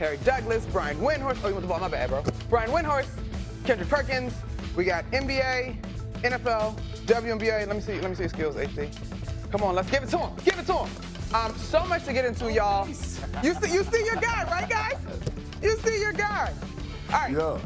Harry Douglas, Brian Windhorst. Oh, you want the ball? My bad, bro. Brian Windhorst, Kendrick Perkins. We got NBA, NFL, WNBA. Let me see your skills, HD. Come on, let's give it to him. Give it to him. So much to get into, y'all. You see your guy, right, guys? You see your guy. All right. Yeah.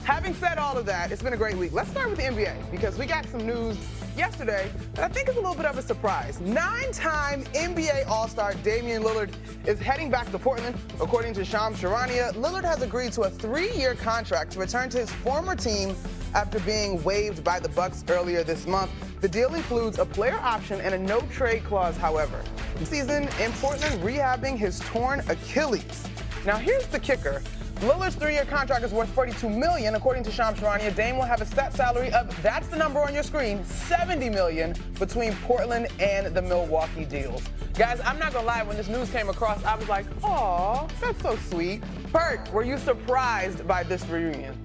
Having said all of that, it's been a great week. Let's start with the NBA because we got some news yesterday that I think is a little bit of a surprise. 9-time NBA All-Star Damian Lillard is heading back to Portland. According to Shams Charania, Lillard has agreed to a 3-year contract to return to his former team after being waived by the Bucks earlier this month. The deal includes a player option and a no-trade clause, however. This season in Portland, rehabbing his torn Achilles. Now, here's the kicker. Lillard's 3-year contract is worth $42 million. According to Shams Charania, Dame will have a set salary of, that's the number on your screen, $70 million between Portland and the Milwaukee deals. Guys, I'm not gonna lie, when this news came across, I was like, aw, that's so sweet. Perk, were you surprised by this reunion?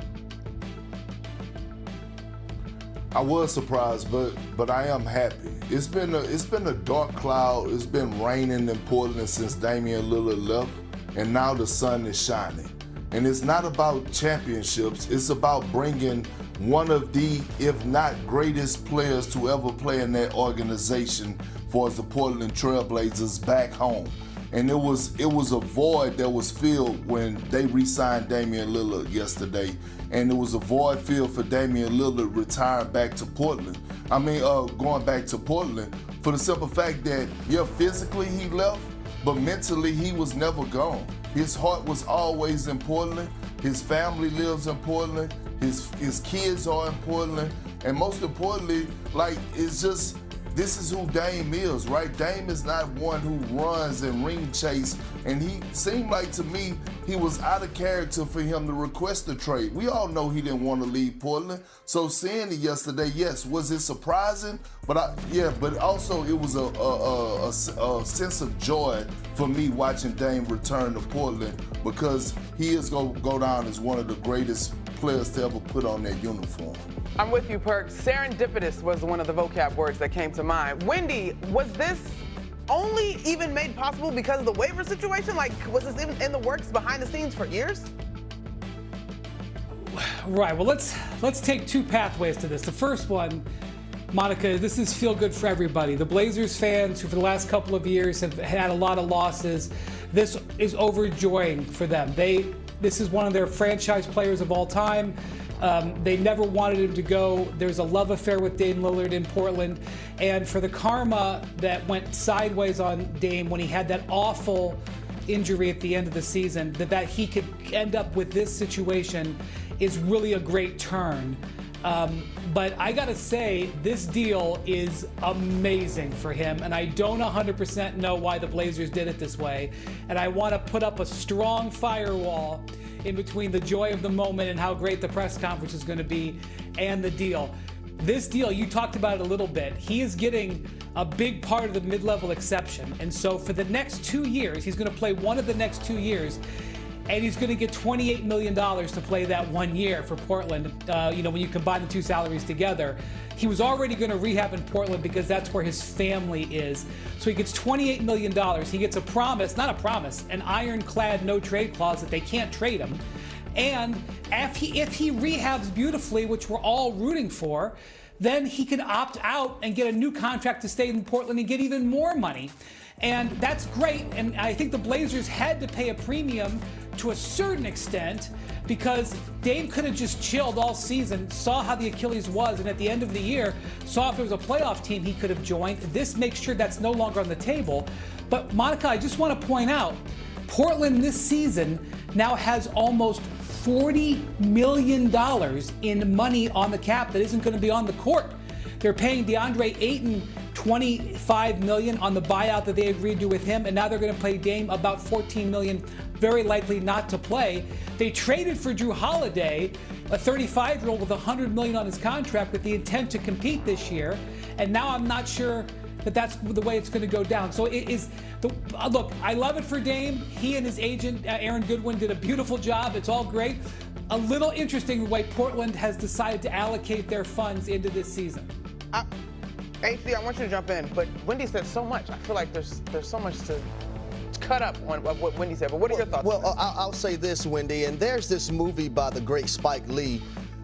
I was surprised, but I am happy. It's been a dark cloud. It's been raining in Portland since Damian Lillard left, and now the sun is shining. And it's not about championships. It's about bringing one of the, if not greatest players to ever play in that organization for the Portland Trailblazers back home. And it was a void that was filled when they re-signed Damian Lillard yesterday. And it was a void filled for Damian Lillard retiring back to Portland. Going back to Portland for the simple fact that, yeah, physically he left, but mentally he was never gone. His heart was always in Portland. His family lives in Portland. His kids are in Portland. And most importantly, this is who Dame is, right? Dame is not one who runs and ring chase. And he seemed like, to me, he was out of character for him to request a trade. We all know he didn't want to leave Portland. So seeing it yesterday, yes, was it surprising? But also it was a sense of joy for me watching Dame return to Portland, because he is going to go down as one of the greatest players to ever put on that uniform. I'm with you, Perk. Serendipitous was one of the vocab words that came to mind. Wendy, was this only even made possible because of the waiver situation? Like, was this even in the works behind the scenes for years? Right. Well, let's take two pathways to this. The first one, Monica, this is feel good for everybody. The Blazers fans who for the last couple of years have had a lot of losses, this is overjoying for them. This is one of their franchise players of all time. They never wanted him to go. There's a love affair with Dame Lillard in Portland. And for the karma that went sideways on Dame when he had that awful injury at the end of the season, that he could end up with this situation is really a great turn. But I gotta say, this deal is amazing for him, and I don't 100% know why the Blazers did it this way. And I want to put up a strong firewall in between the joy of the moment and how great the press conference is going to be and the deal. This deal, you talked about it a little bit. He is getting a big part of the mid-level exception. And so for the next 2 years, he's going to play one of the next 2 years, and he's going to get $28 million to play that 1 year for Portland. When you combine the two salaries together, he was already going to rehab in Portland because that's where his family is. So he gets $28 million. He gets a promise, not a promise, an ironclad no-trade clause that they can't trade him. And if he rehabs beautifully, which we're all rooting for, then he can opt out and get a new contract to stay in Portland and get even more money. And that's great. And I think the Blazers had to pay a premium to a certain extent because Dame could have just chilled all season, saw how the Achilles was, and at the end of the year, saw if there was a playoff team he could have joined. This makes sure that's no longer on the table. But Monica, I just want to point out, Portland this season now has almost $40 million in money on the cap that isn't going to be on the court. They're paying DeAndre Ayton $25 million on the buyout that they agreed to with him, and now they're going to pay Dame about $14 million, very likely not to play. They traded for Drew Holiday, a 35-year-old with $100 million on his contract with the intent to compete this year, and now I'm not sure that that's the way it's going to go down. So it is, look, I love it for Dame. He and his agent, Aaron Goodwin, did a beautiful job. It's all great. A little interesting the way Portland has decided to allocate their funds into this season. AC, I want you to jump in, but Wendy said so much. I feel like there's so much to cut up on what Wendy said, but what are your thoughts? Well, I'll say this, Wendy, and there's this movie by the great Spike Lee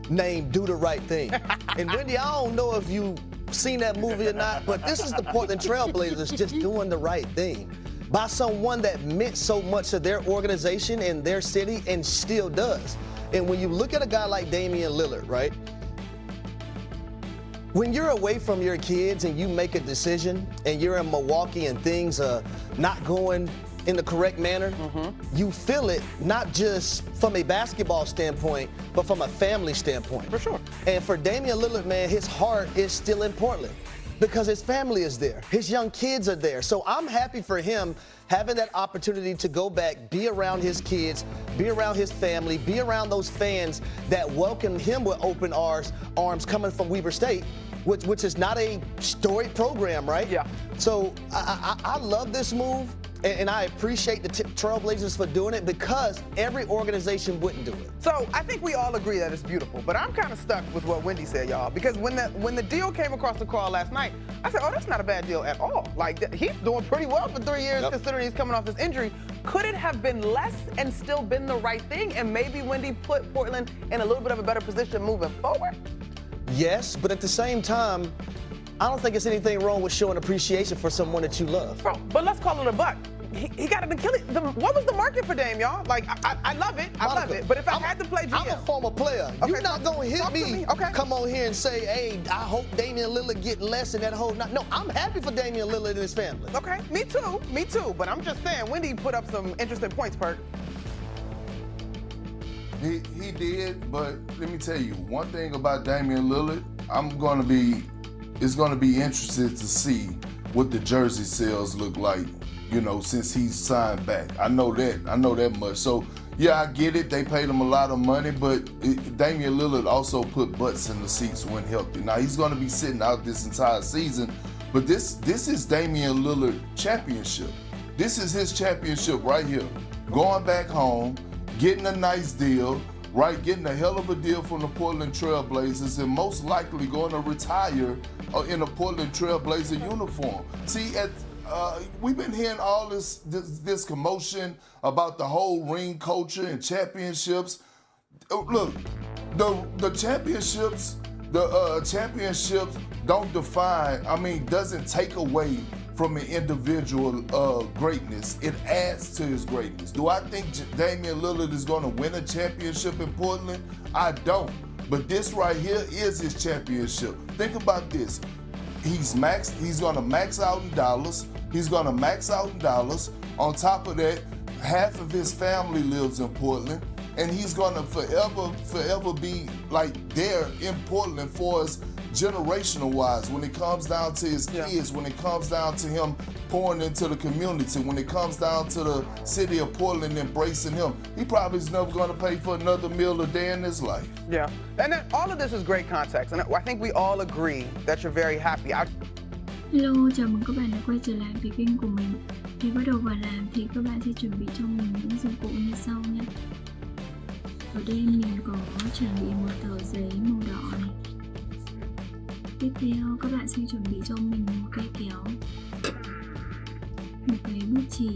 named Do the Right Thing. And Wendy, I don't know if you've seen that movie or not, but this is the Portland Trailblazers just doing the right thing by someone that meant so much to their organization and their city and still does. And when you look at a guy like Damian Lillard, right? When you're away from your kids and you make a decision and you're in Milwaukee and things are not going in the correct manner, you feel it not just from a basketball standpoint, but from a family standpoint. For sure. And for Damian Lillard, man, his heart is still in Portland because his family is there. His young kids are there. So I'm happy for him having that opportunity to go back, be around his kids, be around his family, be around those fans that welcomed him with open arms coming from Weber State, which is not a storied program, right? Yeah. So I love this move, and I appreciate the Trailblazers for doing it because every organization wouldn't do it. So I think we all agree that it's beautiful, but I'm kind of stuck with what Wendy said, y'all, because when the deal came across the call last night, I said, oh, that's not a bad deal at all. Like, he's doing pretty well for 3 years, considering he's coming off this injury. Could it have been less and still been the right thing, and maybe Wendy put Portland in a little bit of a better position moving forward? Yes, but at the same time, I don't think there's anything wrong with showing appreciation for someone that you love. Bro, but let's call it a buck. He got an Achilles. What was the market for Dame, y'all? Like, I love it. I love it. But if I had to play GM. I'm a former player. Okay, You're not going to hit me. Okay. Come on here and say, hey, I hope Damian Lillard get less in that whole. No, I'm happy for Damian Lillard and his family. Okay, me too. But I'm just saying, Wendy put up some interesting points, Perk. He did, but let me tell you one thing about Damian Lillard. It's gonna be interesting to see what the jersey sales look like, you know, since he's signed back. I know that much. So yeah, I get it. They paid him a lot of money, but Damian Lillard also put butts in the seats when healthy. Now he's gonna be sitting out this entire season, but this is Damian Lillard championship. This is his championship right here. Going back home, getting a nice deal, right? Getting a hell of a deal from the Portland Trailblazers, and most likely going to retire in a Portland Trailblazer uniform. See, we've been hearing all this commotion about the whole ring culture and championships. Look, the championships, doesn't take away from an individual greatness. It adds to his greatness. Do I think Damian Lillard is going to win a championship in Portland? I don't. But this right here is his championship. Think about this. He's going to max out in dollars. On top of that, half of his family lives in Portland. And he's going to forever be like there in Portland for us generational wise, when it comes down to his kids, when it comes down to him pouring into the community, when it comes down to the city of Portland embracing him, he probably is never going to pay for another meal a day in his life. Yeah, and then all of this is great context, and I think we all agree that you're very happy. Hello, chào mừng các bạn đã quay trở lại với kênh của mình. Khi bắt đầu vào làm thì các bạn sẽ chuẩn bị cho mình những dụng cụ như sau nha. Ở đây mình có chuẩn bị một tờ giấy màu đỏ này. Tiếp theo các bạn sẽ chuẩn bị cho mình một cây kéo, một cái bút chì